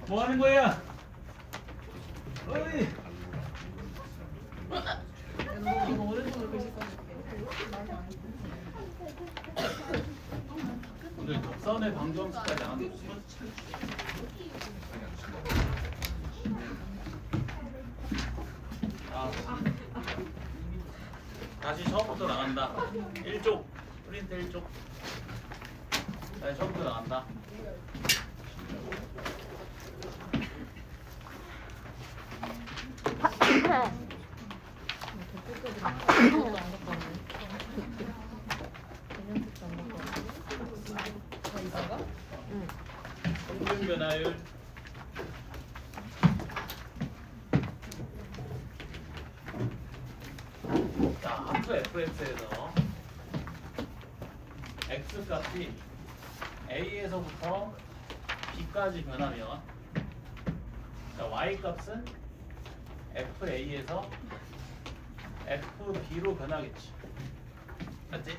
뭐 하는 거야? 어이. 너무 오른손으로 글씨 써줄게. 오늘 독선의 방정식까지 안 하고 아, 다시 처음부터 나간다. 1쪽 프린트 1쪽. 다시 처음부터 나간다. 이것도 안 갖고 왔네. 개념식도 안 갖고 왔네. 이거가? 응. 평균 변화율 자, 함수 fx에서 x 값이 a에서부터 b까지 변하면 자, y 값은 fa에서 fb로 변하겠지. 맞지?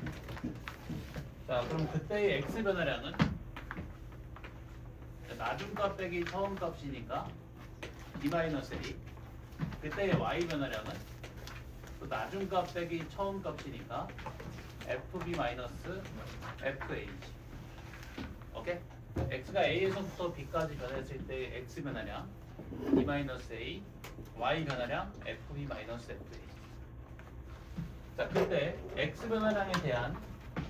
자, 그럼 그때의 x 변화량은 나중값 빼기 처음값이니까 b-a. 그때의 y 변화량은 또 나중값 빼기 처음값이니까 fb-fa지. 오케이? x가 a에서부터 b까지 변했을 때의 x 변화량 b-a, y 변화량 fb-fa. 자, 그때 x 변화량에 대한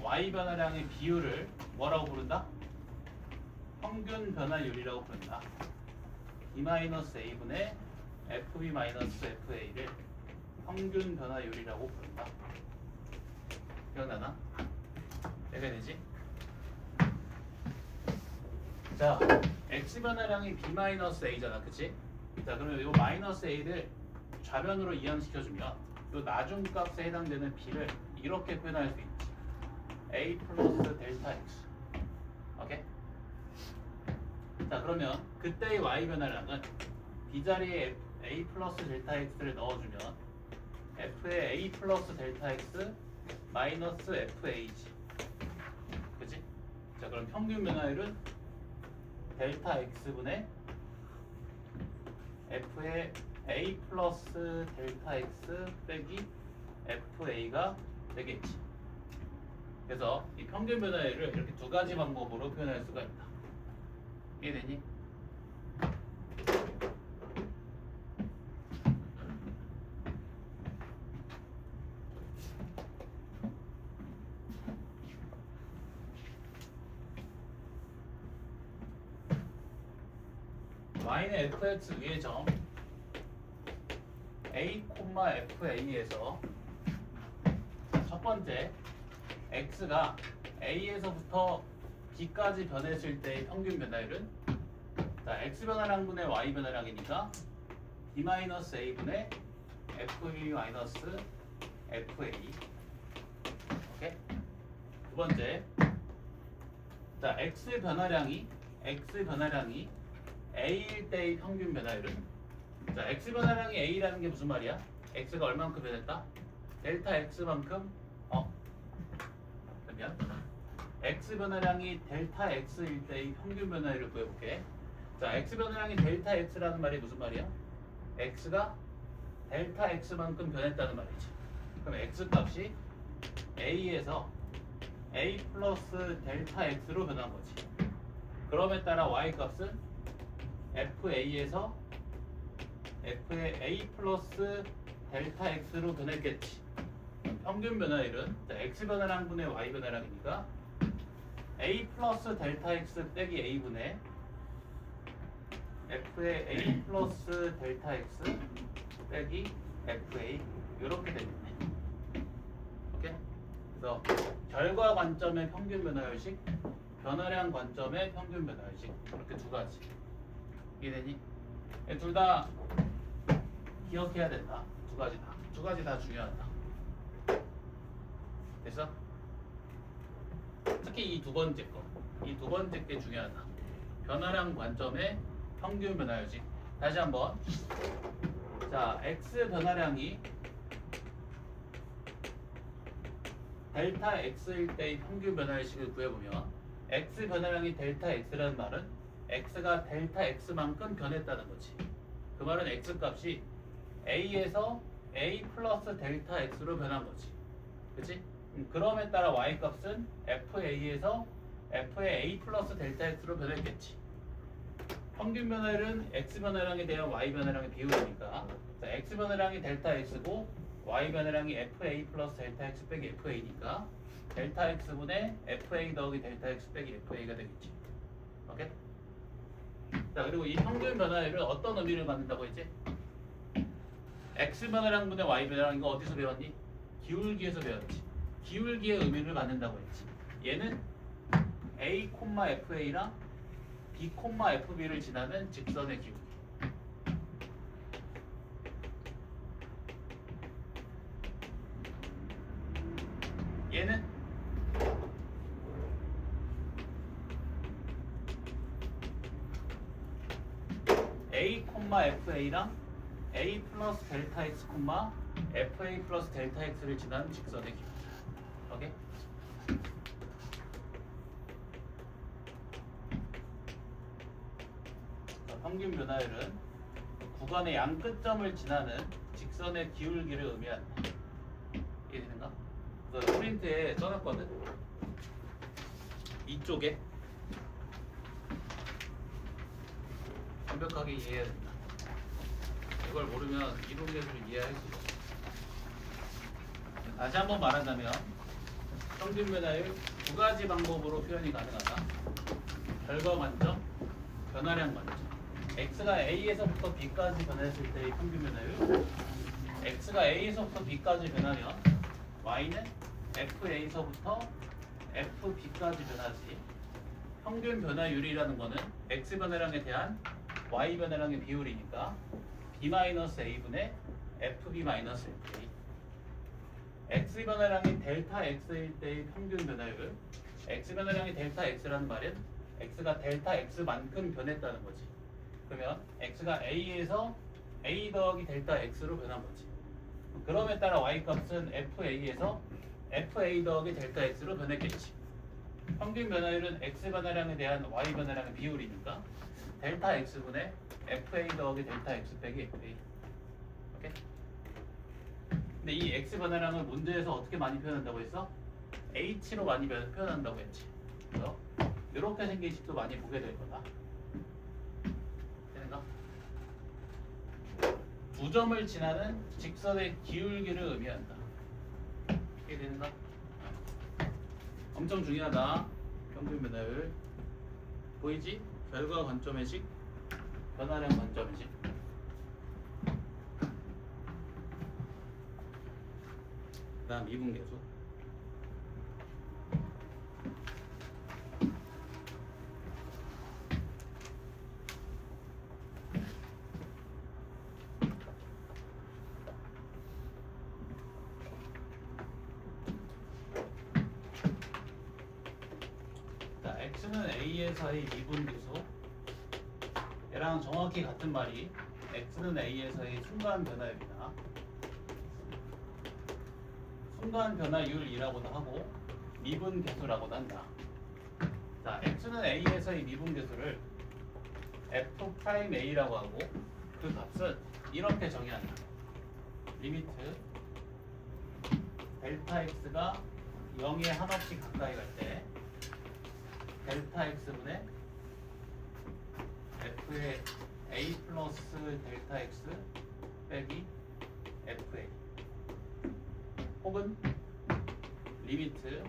y 변화량의 비율을 뭐라고 부른다? 평균 변화율이라고 부른다. b-a분의 fb-fa를 평균 변화율이라고 부른다. 기억나나? 이렇게 되지? 자, x 변화량이 b-a잖아, 그치? 자, 그러면 이 마이너스 a를 좌변으로 이항시켜주면 이 나중값에 해당되는 b를 이렇게 표현할 수 있지. a 플러스 델타 x. 오케이? 자, 그러면 그때의 y 변화량은 b 자리에 a 플러스 델타 x를 넣어주면 f의 a 플러스 델타 x 마이너스 fa지. 그치? 자, 그럼 평균 변화율은 델타 x분의 f의 a 플러스 델타 x 빼기 fa가 되겠지. 그래서 이 평균 변화율을 이렇게 두 가지 방법으로 표현할 수가 있다. 이해되니? y는 fx 위의 점 a, fa에서 첫 번째 x가 a에서부터 b까지 변했을 때의 평균 변화율은 자, x 변화량분의 y 변화량이니까 b-a분의 f-fa. 오케이? 두 번째, 자, x 변화량이 a일 때의 평균 변화율은 자, x 변화량이 a라는 게 무슨 말이야? x가 얼만큼 변했다? 델타 x만큼 그러면 x 변화량이 델타 x일 때의 평균 변화율을 구해볼게. 자, x 변화량이 델타 x라는 말이 무슨 말이야? x가 델타 x만큼 변했다는 말이지. 그럼 x 값이 a에서 a 플러스 델타 x로 변한 거지. 그럼에 따라 y 값은 fa에서 f의 a 플러스 델타 x로 변했겠지. 평균 변화율은 자, x 변화량분의 y 변화량이니까 a 플러스 델타 x 빼기 a분의 f의 a 플러스 델타 x 빼기 fa 이렇게 되겠네. 오케이? 그래서 결과 관점의 평균 변화율식, 변화량 관점의 평균 변화율식 이렇게 두 가지. 이해되니? 둘 다 기억해야 된다. 두 가지 다. 두 가지 다 중요하다. 됐어? 특히 이 두 번째 거. 이 두 번째 게 중요하다. 변화량 관점의 평균 변화율식. 다시 한번. 자, x 변화량이 델타 x일 때의 평균 변화율식을 구해보면 x 변화량이 델타 x라는 말은 x가 델타 x만큼 변했다는 거지. 그 말은 x 값이 a에서 a 플러스 델타 x로 변한 거지. 그치? 그럼에 따라 y 값은 fa에서 f의 a 플러스 델타 x로 변했겠지. 평균 변화율은 x 변화량에 대한 y 변화량의 비율이니까 자, x 변화량이 델타 x고 y 변화량이 fa 플러스 델타 x 빼기 fa니까 델타 x분의 fa 더하기 델타 x 빼기 fa가 되겠지. 오케이? 자, 그리고 이 평균 변화율은 어떤 의미를 갖는다고 했지? x 변화량분의 y 변화량 이거 어디서 배웠니? 기울기에서 배웠지. 기울기의 의미를 갖는다고 했지. 얘는 a, fa랑 b, fb를 지나는 직선의 기울기. 얘는 a, fa랑 a 플러스 델타 x, fa 플러스 델타 x를 지나는 직선의 기울기. 오케이? 자, 평균 변화율은 구간의 양 끝점을 지나는 직선의 기울기를 의미한다. 이해되는가? 그 프린트에 써놨거든. 이쪽에 완벽하게 이해해야 된다. 이걸 모르면 이동계수를 이해할 수가 없어. 다시 한번 말한다면 평균 변화율 두 가지 방법으로 표현이 가능하다. 결과 관점, 변화량 관점. x가 a에서부터 b까지 변했을 때의 평균 변화율, x가 a에서부터 b까지 변하면 y는 fa에서부터 fb까지 변하지. 평균 변화율이라는 거는 x 변화량에 대한 y 변화량의 비율이니까 b-a분의 fb-fa. x 변화량이 델타 x일 때의 평균 변화율, x 변화량이 델타 x라는 말은 x가 델타 x만큼 변했다는 거지. 그러면 x가 a에서 a 더하기 델타 x로 변한 거지. 그럼에 따라 y 값은 fa에서 fa 더하기 델타 x로 변했겠지. 평균 변화율은 x 변화량에 대한 y 변화량의 비율이니까 델타 x분의 fa 더하기 델타 x 빼기 fa. 오케이? 근데 이 x 변화량을 문제에서 어떻게 많이 표현한다고 했어? h로 많이 표현한다고 했지. 그래서 이렇게 생긴 식도 많이 보게 될 거다. 되는가? 두 점을 지나는 직선의 기울기를 의미한다. 이게 되는가? 엄청 중요하다. 평균 변화율 보이지? 결과 관점의 식, 변화량 관점의 식. 그 다음 미분계수. 자, x는 a에서의 미분계수. 얘랑 정확히 같은 말이 x는 a에서의 순간 변화율이다. 순간 변화율이라고도 하고 미분 계수라고도 한다. 자, x는 a에서의 미분 계수를 f'a라고 하고 그 값은 이렇게 정의한다. 리미트 델타 x가 0에 한없이 가까이 갈 때 델타 x분의 f의 a 플러스 델타 x 빼기 fa 혹은 리미트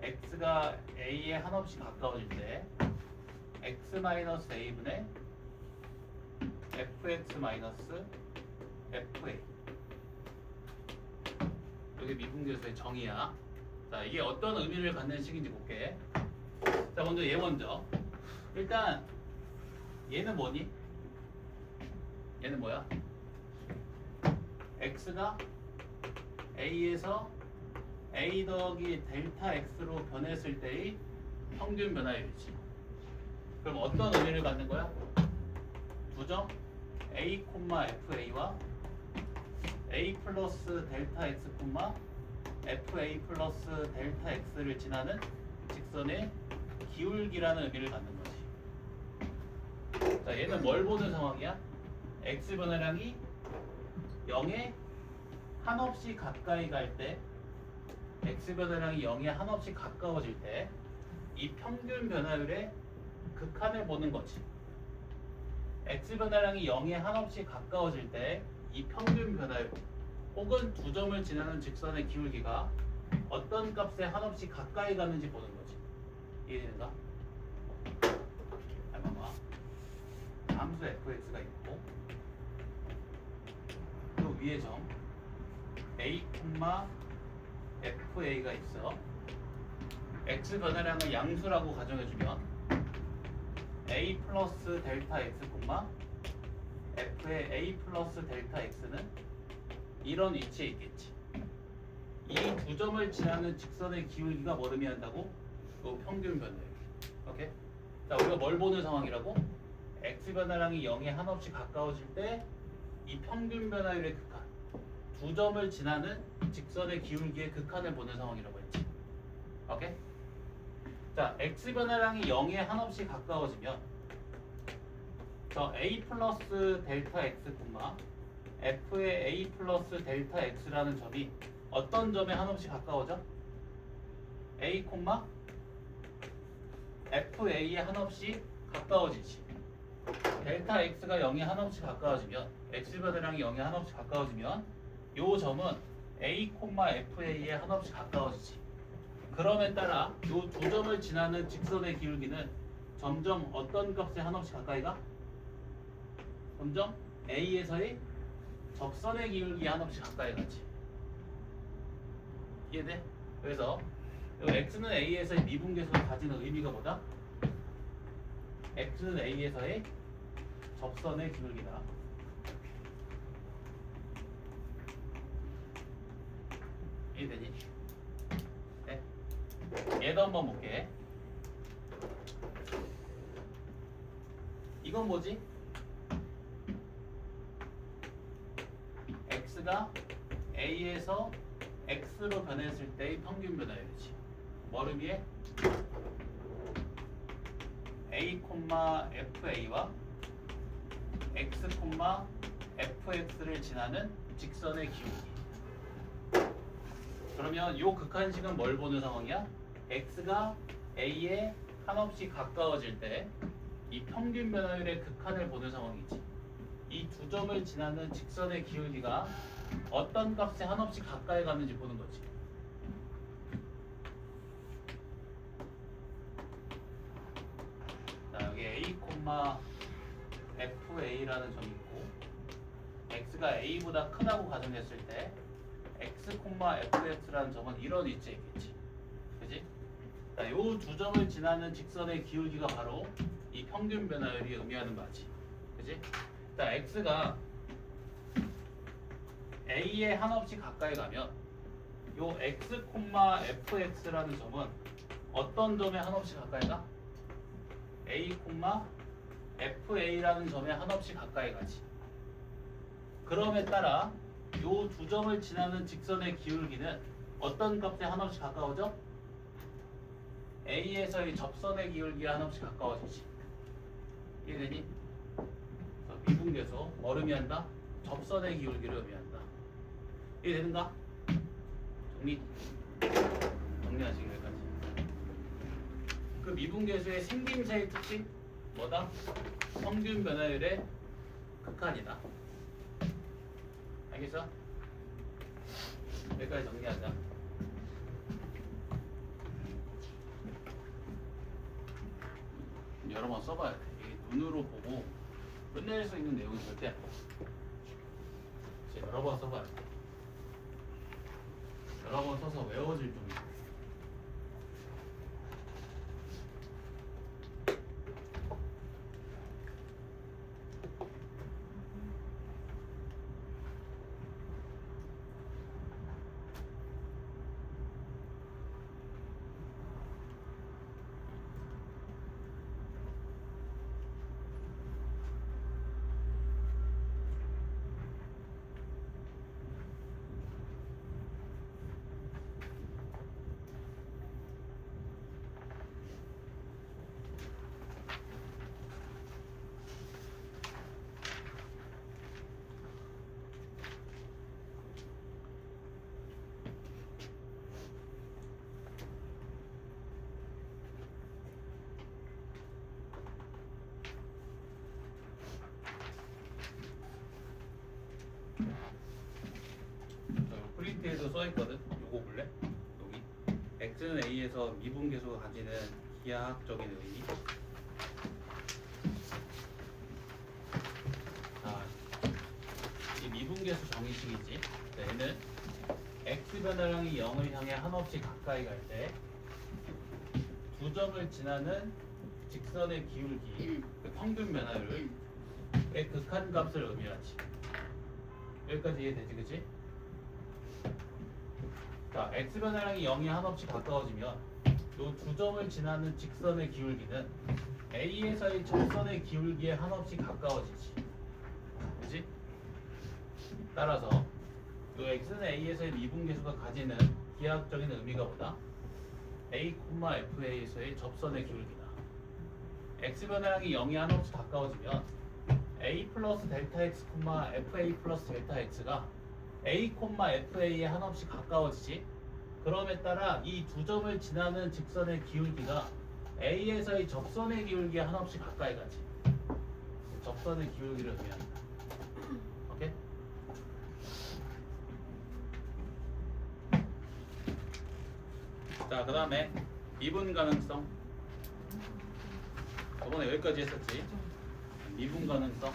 x가 a에 한없이 가까워질 때 x-a분의 fx-fa. 여기 미분계수의 정의야. 자, 이게 어떤 의미를 갖는 식인지 볼게. 자, 먼저 얘 먼저. 일단 얘는 뭐니? 얘는 뭐야? x가 a에서 a 더하기 델타 x로 변했을 때의 평균 변화율이지. 그럼 어떤 의미를 갖는 거야? 두 점 a, fa와 a 플러스 델타 x, fa 플러스 델타 x를 지나는 직선의 기울기라는 의미를 갖는 거지. 자, 얘는 뭘 보는 상황이야? x 변화량이 0에 한없이 가까이 갈 때, x 변화량이 0에 한없이 가까워질 때 이 평균 변화율의 극한을 보는 거지. x 변화량이 0에 한없이 가까워질 때 이 평균 변화율 혹은 두 점을 지나는 직선의 기울기가 어떤 값에 한없이 가까이 가는지 보는 거지. 이해되는가? 잘 봐봐. 함수 fx가 있고 그 위에 점 a, fa가 있어. x 변화량을 양수라고 가정해주면 a 플러스 델타 x, f의 a 플러스 델타 x는 이런 위치에 있겠지. 이 두 점을 지나는 직선의 기울기가 뭘 의미한다고? 그 평균 변화율. 오케이? 자, 우리가 뭘 보는 상황이라고? x 변화량이 0에 한없이 가까워질 때 이 평균 변화율의 극한, 두 점을 지나는 직선의 기울기의 극한을 보는 상황이라고 했지. 오케이? 자, x 변화량이 0에 한없이 가까워지면 저 a 플러스 델타 x, f의 a 플러스 델타 x라는 점이 어떤 점에 한없이 가까워져? a, fa에 한없이 가까워지지. 델타 x가 0에 한없이 가까워지면, x 변화량이 0에 한없이 가까워지면 요 점은 a, fa에 한없이 가까워지지. 그럼에 따라 요 두 점을 지나는 직선의 기울기는 점점 어떤 값에 한없이 가까이 가? 점점 a에서의 접선의 기울기에 한없이 가까이 가지. 이해돼? 그래서 요 x는 a에서의 미분계수가 가지는 의미가 뭐다? x는 a에서의 접선의 기울기다. 이해되니? 네. 얘도 한번 볼게. 이건 뭐지? x가 a에서 x로 변했을 때의 평균 변화율이지. 뭘 의미해? a, fa와 x, fx를 지나는 직선의 기울기. 그러면 이 극한식은 뭘 보는 상황이야? x가 a에 한없이 가까워질 때 이 평균 변화율의 극한을 보는 상황이지. 이 두 점을 지나는 직선의 기울기가 어떤 값에 한없이 가까이 가는지 보는 거지. 자, 여기 a, fa라는 점이 있고 x가 a보다 크다고 가정했을 때 x, fx라는 점은 이런 위치에 있겠지. 그지? 자, 요 두 점을 지나는 직선의 기울기가 바로 이 평균 변화율이 의미하는 바지. 그지? 자, x가 a에 한없이 가까이 가면 요 x, fx라는 점은 어떤 점에 한없이 가까이 가? a, fa라는 점에 한없이 가까이 가지. 그럼에 따라 요 두 점을 지나는 직선의 기울기는 어떤 값에 한없이 가까워져? a에서의 접선의 기울기에 한없이 가까워지지. 이해되니? 미분계수 뭘 의미한다? 접선의 기울기를 의미한다. 이해되는가? 정리하시기 여기까지. 그 미분계수의 생김새의 특징 뭐다? 평균 변화율의 극한이다. 알겠어? 여기까지 정리하자. 여러 번 써봐야 돼. 이게 눈으로 보고 끝낼 수 있는 내용이 절대 아니야. 여러 번 써봐야 돼. 여러 번 써서 외워질 정도. 써 있거든. 요거 볼래? 여기 x는 a에서 미분계수가 가지는 기하학적인 의미. 자, 이 미분계수 정의식이지. 자, 얘는 x 변화량이 0을 향해 한없이 가까이 갈 때 두 점을 지나는 직선의 기울기, 그 평균 변화율의 극한값을 의미하지. 여기까지 이해되지, 그치? 자, x 변화량이 0이 한없이 가까워지면 요 두 점을 지나는 직선의 기울기는 a에서의 접선의 기울기에 한없이 가까워지지. 그치? 따라서 요 x는 a에서의 미분계수가 가지는 기하학적인 의미가 뭐다? a, fa에서의 접선의 기울기다. x 변화량이 0이 한없이 가까워지면 a 플러스 델타 x, fa 플러스 델타 x가 a, fa에 한없이 가까워지지. 그럼에 따라 이 두 점을 지나는 직선의 기울기가 a에서의 접선의 기울기에 한없이 가까이 가지. 접선의 기울기를 의미합니다. 오케이? 자, 그 다음에 미분 가능성. 저번에 여기까지 했었지. 미분 가능성.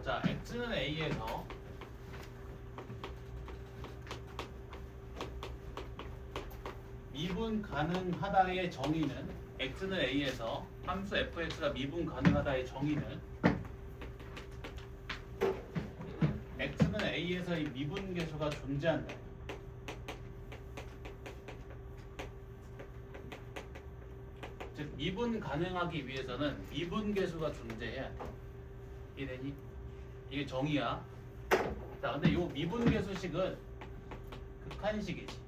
자, x는 a에서 미분 가능하다의 정의는 x는 a에서 함수 fx가 미분 가능하다의 정의는 x는 a에서의 미분계수가 존재한다. 즉 미분 가능하기 위해서는 미분계수가 존재해야 돼. 이해되니? 이게 정의야. 자, 근데 이 미분계수식은 극한식이지.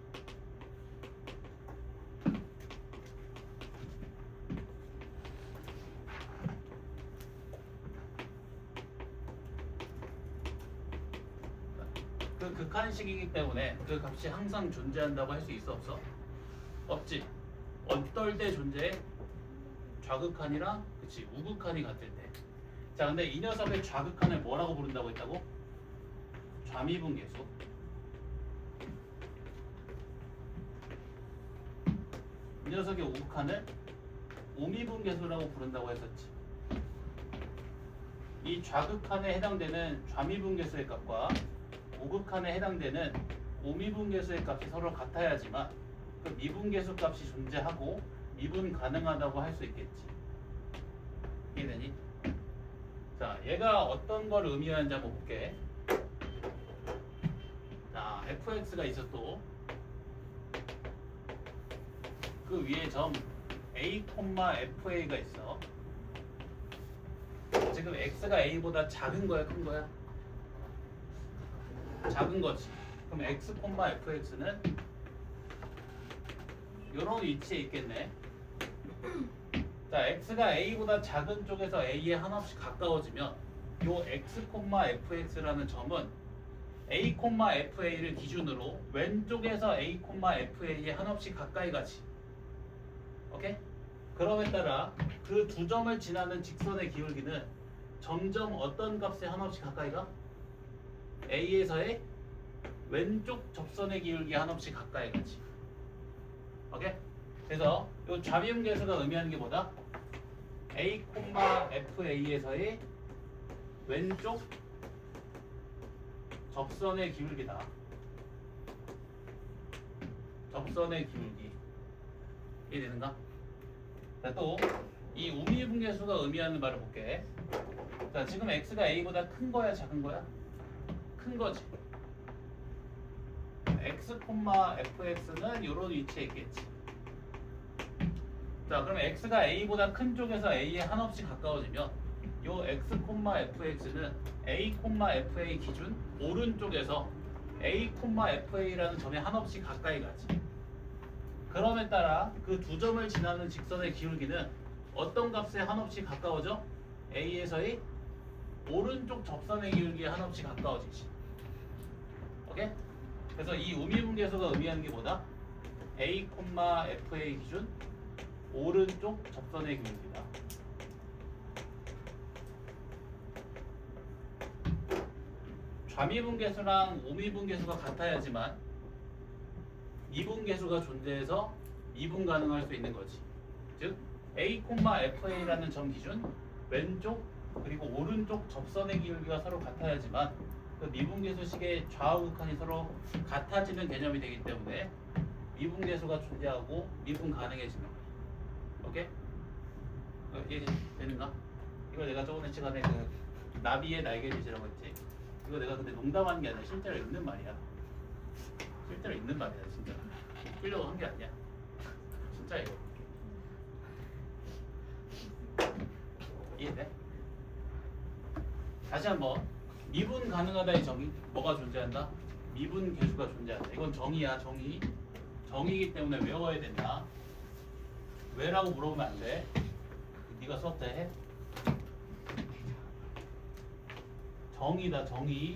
그 극한식이기 때문에 그 값이 항상 존재한다고 할 수 있어, 없어? 없지. 어떨 때 존재해? 좌극한이랑 그치 우극한이 같을 때. 자, 근데 이 녀석의 좌극한을 뭐라고 부른다고 했다고? 좌미분계수. 이 녀석의 우극한을 우미분계수라고 부른다고 했었지. 이 좌극한에 해당되는 좌미분계수의 값과 우극한에 해당되는 우미분계수의 값이 서로 같아야지만 그 미분계수 값이 존재하고 미분 가능하다고 할 수 있겠지. 이해되니? 자, 얘가 어떤 걸 의미하는지 한번 볼게. 자, fx가 있어 또. 그 위에 점 a, fa가 있어. 지금 x가 a보다 작은 거야, 큰 거야? 작은 거지. 그럼 x, fx는 이런 위치에 있겠네. 자, x가 a보다 작은 쪽에서 a에 한없이 가까워지면 요 x, fx라는 점은 a, fa를 기준으로 왼쪽에서 a, fa에 한없이 가까이 가지. 오케이? 그럼에 따라 그 두 점을 지나는 직선의 기울기는 점점 어떤 값에 한없이 가까이 가? a에서의 왼쪽 접선의 기울기에 한없이 가까이 가지. 오케이? 그래서 이 좌미분계수가 의미하는 게 뭐다? a, fa에서의 왼쪽 접선의 기울기다. 접선의 기울기. 이해되는가? 자, 또 이 우미분계수가 의미하는 바를 볼게. 자, 지금 x가 a보다 큰 거야, 작은 거야? 큰 거지. x, fx는 이런 위치에 있겠지. 자, 그럼 x가 a보다 큰 쪽에서 a에 한없이 가까워지면 요 x, fx는 a, fa 기준 오른쪽에서 a, fa라는 점에 한없이 가까이 가지. 그럼에 따라 그 두 점을 지나는 직선의 기울기는 어떤 값에 한없이 가까워져? a에서의 오른쪽 접선의 기울기에 한없이 가까워지지. 오케이? 그래서 이 우미분계수가 의미하는 게 뭐다? a, fa 기준 오른쪽 접선의 기울기다. 좌미분계수랑 우미분계수가 같아야지만 미분계수가 존재해서 미분 가능할 수 있는 거지. 즉 A, FA라는 점 기준 왼쪽 그리고 오른쪽 접선의 기울기가 서로 같아야지만 그 미분계수식의 좌우 극한이 서로 같아지는 개념이 되기 때문에 미분계수가 존재하고 미분 가능해지는 거야. 오케이? 이해 되는가? 이거 내가 저번에 시간에 그 나비의 날개짓이라고 했지. 이거 내가 근데 농담하는 게 아니라 실제로 있는 말이야. 실제로 있는 말이야 진짜. 웃기려고 한 게 아니야. 진짜 이거. 이해돼? 다시 한번 미분 가능하다의 정의 뭐가 존재한다? 미분 계수가 존재한다. 이건 정의야 정의. 정의이기 때문에 외워야 된다. 왜라고 물어보면 안 돼. 네가 수업 때 해. 정의다 정의.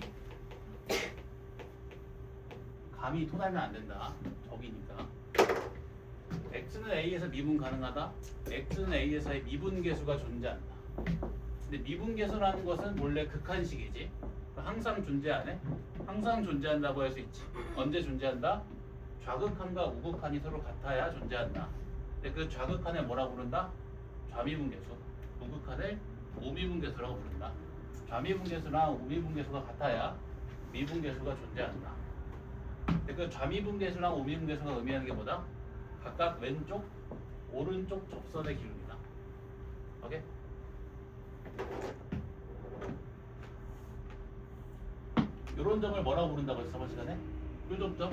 감히 토달면 안 된다. 정의니까. x는 a에서 미분 가능하다. x는 a에서의 미분 계수가 존재한다. 근데 미분 계수라는 것은 원래 극한식이지. 항상 존재 안 해? 항상 존재한다고 할 수 있지. 언제 존재한다? 좌극한과 우극한이 서로 같아야 존재한다. 근데 그 좌극한을 뭐라고 부른다? 좌미분계수. 우극한을 우미분계수라고 부른다. 좌미분계수랑 우미분계수가 같아야 미분계수가 존재한다. 근데 그 좌미분계수랑 우미분계수가 의미하는 게 뭐다? 각각 왼쪽, 오른쪽 접선의 기울기다. 오케이? 이런 점을 뭐라고 부른다고 했어 저번 시간에? 요점점?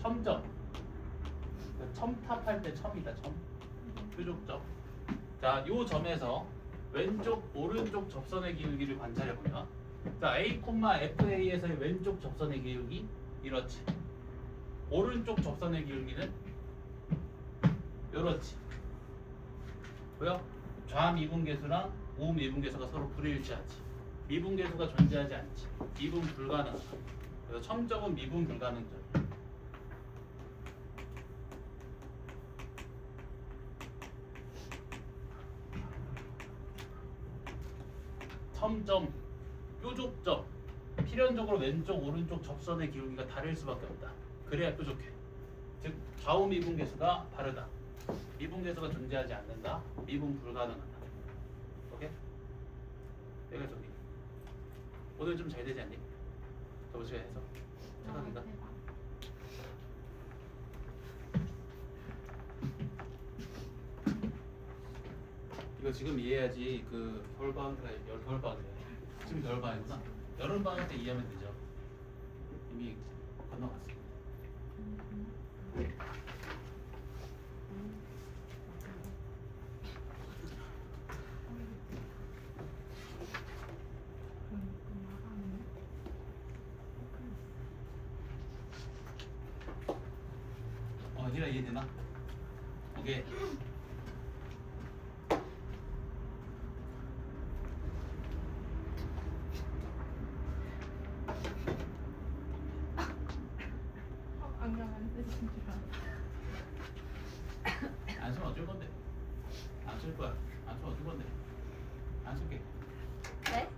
첨점. 첨탑할 때 첨이다 첨. 표적점. 자, 요 점에서 왼쪽 오른쪽 접선의 기울기를 관찰해 보면, 자 A, FA에서의 왼쪽 접선의 기울기 이렇지. 오른쪽 접선의 기울기는 이렇지. 왜요? 좌미분계수랑 우미분계수가 서로 불일치하지. 미분계수가 존재하지 않지. 미분 불가능하다. 그래서 첨점은 미분 불가능점. 첨점, 뾰족점, 필연적으로 왼쪽 오른쪽 접선의 기울기가 다를 수밖에 없다. 그래야 뾰족해. 즉 좌우 미분계수가 다르다. 미분계수가 존재하지 않는다. 미분 불가능하다. 오케이? 내가 저기 오늘 좀 잘 되지 않니? 저번 시간에 해서 착각인가? 이거 지금 이해해야지. 그 겨울방학 겨울방학 지금 겨울방학이구나. 여름방학 때 이해하면 되죠. 이미 건너갔어. 니가 이해되나? 오케이. 안경안 쓰신 줄 알았어. 안 쓰면 어쩔 건데? 안 쓸 거야. 안 쓰면 어쩔 건데? 안 쓸게. 네?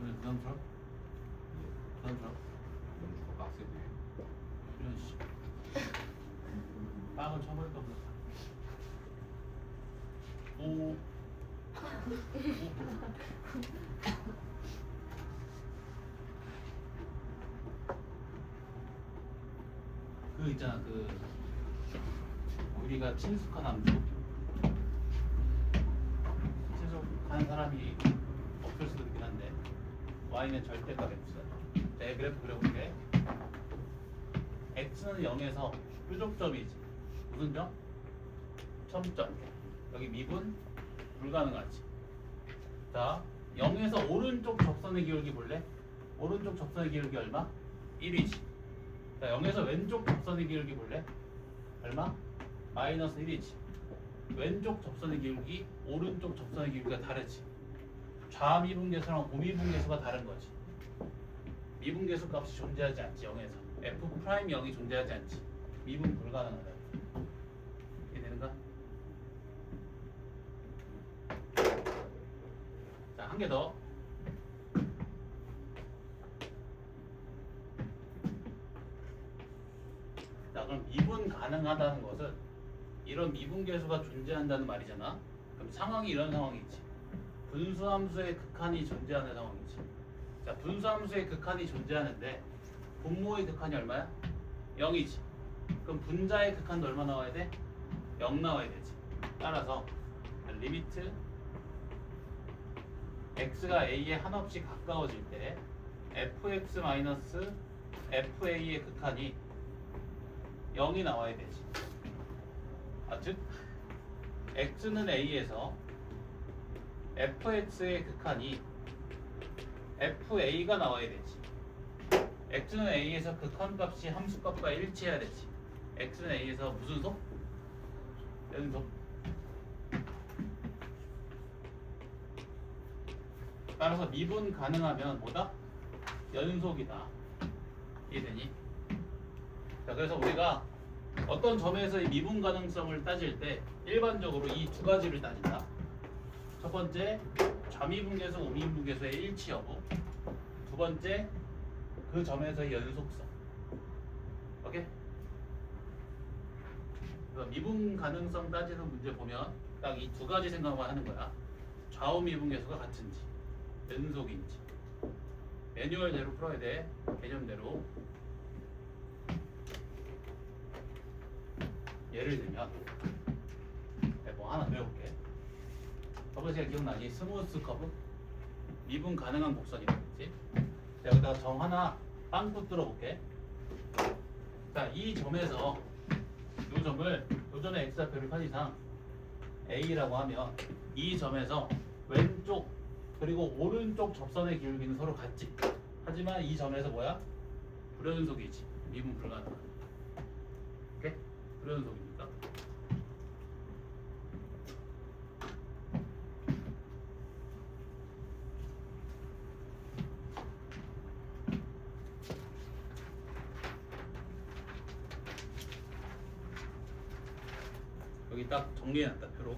오늘 부담스러워? 부담스러워? 연주가 빡세네. 이런 씨. 빵을 쳐버릴까 보다. 오. 그 있잖아 그 우리가 친숙한 함수. 친숙한 사람이 없을 수도 있긴 한데 y는 절대값 x다. 내 그래프 그려볼게. x는 0에서 뾰족점이지. 무슨 점? 첨점. 여기 미분 불가능하지. 자, 0에서 오른쪽 접선의 기울기 볼래? 오른쪽 접선의 기울기 얼마? 1이지. 자, 0에서 왼쪽 접선의 기울기 볼래? 얼마? 마이너스 1이지. 왼쪽 접선의 기울기, 오른쪽 접선의 기울기가 다르지. 좌미분계수랑 우미분계수가 다른 거지. 미분계수 값이 존재하지 않지 0에서 f 프라임 0이 존재하지 않지 미분 불가능하다. 이해되는가? 자, 한 개 더. 자, 그럼 미분 가능하다는 것은 이런 미분계수가 존재한다는 말이잖아. 그럼 상황이 이런 상황이지. 분수함수의 극한이 존재하는 상황이지. 자, 분수함수의 극한이 존재하는데 분모의 극한이 얼마야? 0이지. 그럼 분자의 극한도 얼마 나와야 돼? 0 나와야 되지. 따라서 리미트 x가 a에 한없이 가까워질 때 fx-fa의 극한이 0이 나와야 되지. 즉 x는 a에서 fx의 극한이 fa가 나와야 되지. x는 a에서 극한값이 함수값과 일치해야 되지. x는 a에서 무슨 속? 연속. 따라서 미분 가능하면 뭐다? 연속이다. 이해되니? 자, 그래서 우리가 어떤 점에서의 미분 가능성을 따질 때 일반적으로 이 두 가지를 따진다. 첫 번째, 좌미분계수, 우미분계수의 일치 여부. 두 번째, 그 점에서의 연속성. 오케이? 그래서 미분 가능성 따지는 문제 보면 딱 이 두 가지 생각만 하는 거야. 좌우 미분계수가 같은지, 연속인지. 매뉴얼대로 풀어야 돼. 개념대로. 예를 들면 뭐 하나 외워볼게. 저번 시간 기억나니? 스무스 커브? 미분 가능한 곡선이겠지? 자, 여기다가 점 하나 빵꾸 뚫어볼게. 자, 이 점에서 이 점을 요전에 x좌표를 판 이상 a라고 하면 이 점에서 왼쪽 그리고 오른쪽 접선의 기울기는 서로 같지. 하지만 이 점에서 뭐야? 불연속이지. 미분 불가능한. 오케이? 불연속이니까. 여기 딱 정리해놨다 표로.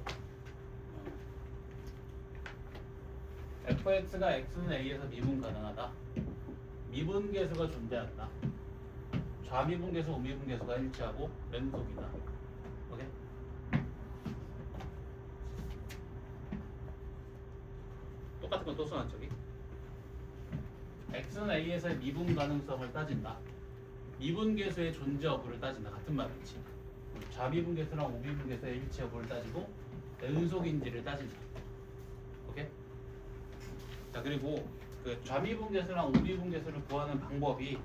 fx가 x는 a에서 미분 가능하다. 미분계수가 존재한다. 좌미분계수, 우미분계수가 일치하고 연속이다. 오케이? 똑같은 건 또 써놨 저기. x는 a에서의 미분 가능성을 따진다. 미분계수의 존재 여부를 따진다. 같은 말이지. 좌미분계수랑 우미분계수의 일치 여부를 따지고 연속인지를 따진다. 오케이? 자, 그리고 그 좌미분계수랑 우미분계수를 구하는 방법이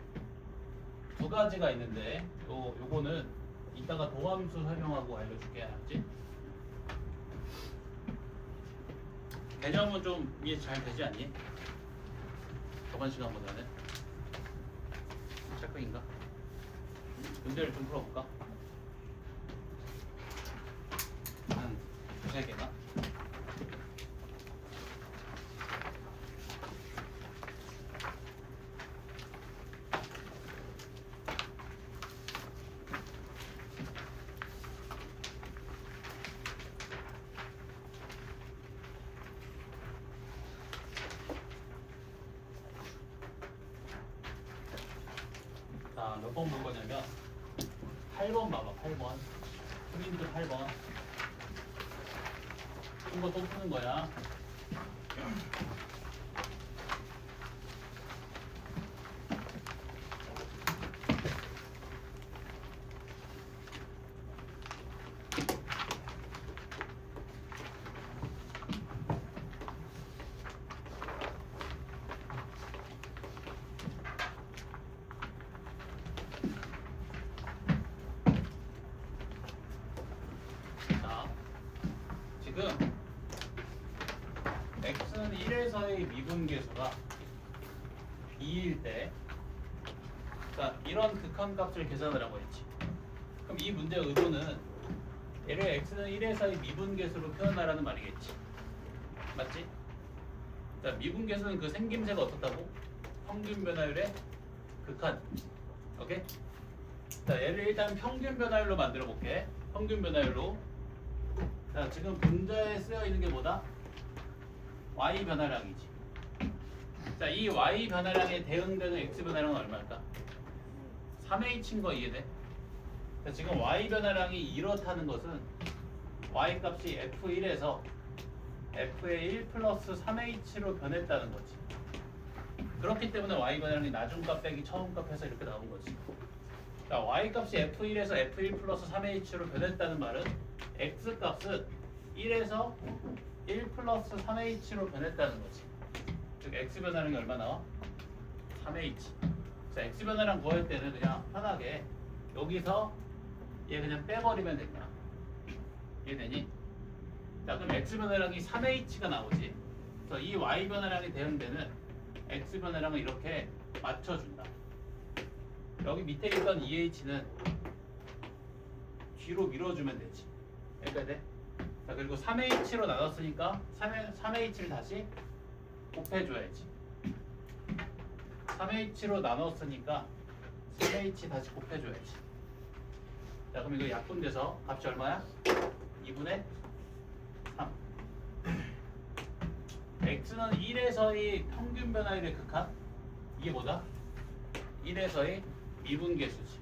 두 가지가 있는데 요거는 이따가 도함수 설명하고 알려줄게. 알았지? 개념은 좀 이해 잘 되지 않니? 저번 시간보다는 착각인가? 문제를 좀 풀어볼까? 한 두세 개나? 자, 몇 번 볼 거냐면 8번 봐봐. 8번 프린트 8번 이거 또 푸는 거야. 지금 x는 1에서의 미분계수가 2일 때, 그러니까 이런 극한값을 계산을 하고 있지. 그럼 이 문제의 의도는 얘를 x는 1에서의 미분계수로 표현하라는 말이겠지. 맞지? 자, 미분계수는 그 생김새가 어떻다고? 평균 변화율의 극한. 오케이? 자, 얘를 일단 평균 변화율로 만들어 볼게. 평균 변화율로. 자, 지금 분자에 쓰여 있는 게 뭐다? y 변화량이지. 자, 이 y 변화량에 대응되는 x 변화량은 얼마일까? 3h인 거 이해돼? 자, 지금 y 변화량이 이렇다는 것은 y 값이 f1에서 f의 1 플러스 3h로 변했다는 거지. 그렇기 때문에 y 변화량이 나중값 빼기 처음값 해서 이렇게 나온 거지. 자, y 값이 f1에서 f1 플러스 3h로 변했다는 말은 x 값은 1에서 1 플러스 3h로 변했다는 거지. 즉 x 변화량이 얼마 나와? 3h. 자, x 변화량 구할 때는 그냥 편하게 여기서 얘 그냥 빼버리면 된다. 이해되니? 자, 그럼 x 변화량이 3h가 나오지. 그래서 이 y 변화량이 대응되는 x 변화량을 이렇게 맞춰준다. 여기 밑에 있던 2h는 뒤로 밀어주면 되지. 여기까지 돼? 자, 그리고 3h로 나눴으니까 3h를 다시 곱해줘야지. 3h로 나눴으니까 3h 다시 곱해줘야지. 자, 그럼 이거 약분돼서 값이 얼마야? 2분의 3. x는 1에서의 평균 변화율의 극한. 이게 뭐다? 1에서의 미분계수지.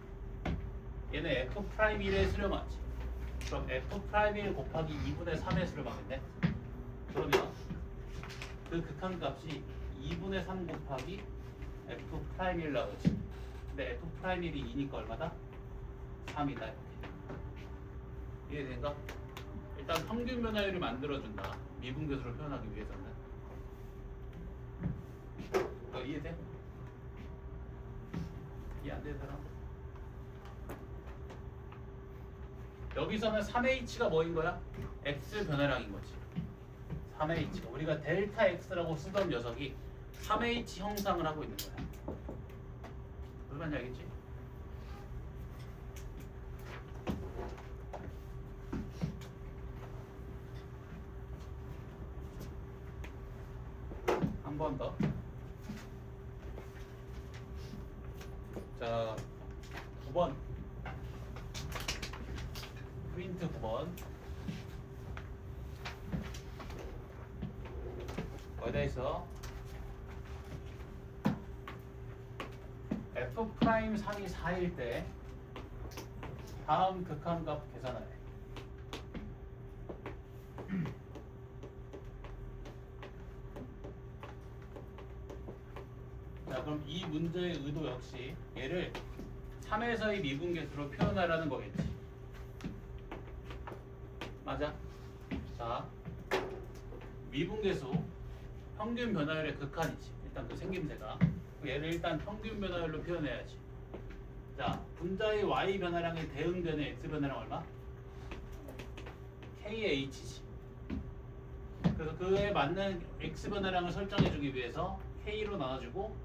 얘는 f'1의 수렴하지. 그럼 f'1 곱하기 2분의 3의 수렴하겠네. 그러면 그 극한 값이 2분의 3 곱하기 f'1 나오지. 근데 f'1이 2니까 얼마다? 3이다. 이렇게. 이해된가? 일단 평균 변화율을 만들어준다. 미분계수를 표현하기 위해서는. 이해돼? 이해 안 되는 사람? 여기서는 3h가 뭐인 거야? x 변화량인 거지. 3h가 우리가 델타 x라고 쓰던 녀석이 3h 형상을 하고 있는 거야. 무슨 말인지 알겠지? 한 번 더. 자, 9번. 프린트 9번. 어디다 있어? f'3이 4일 때 다음 극한값 계산하래. 자, 그럼 이 문제의 의도 역시 얘를 3에서의 미분계수로 표현하라는 거겠지. 맞아? 자, 미분계수 평균 변화율의 극한이지. 일단 그 생김새가. 얘를 일단 평균 변화율로 표현해야지. 자, 분자의 y 변화량에 대응되는 x 변화량 얼마? kh지. 그래서 그에 맞는 x 변화량을 설정해주기 위해서 k로 나눠주고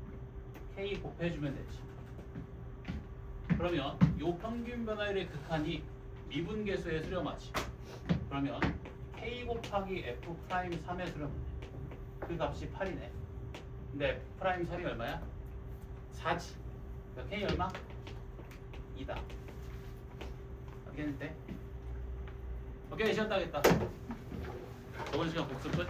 k 곱해주면 되지. 그러면 요 평균 변화율의 극한이 미분계수에 수렴하지. 그러면 k 곱하기 f'3에 수렴해. 그 값이 8이네. 근데 f'3이 얼마야? 4지. 그러니까 k 얼마? 2다. 알겠는데? 오케이, 시간 따겠다. 저번 시간 복습 끝.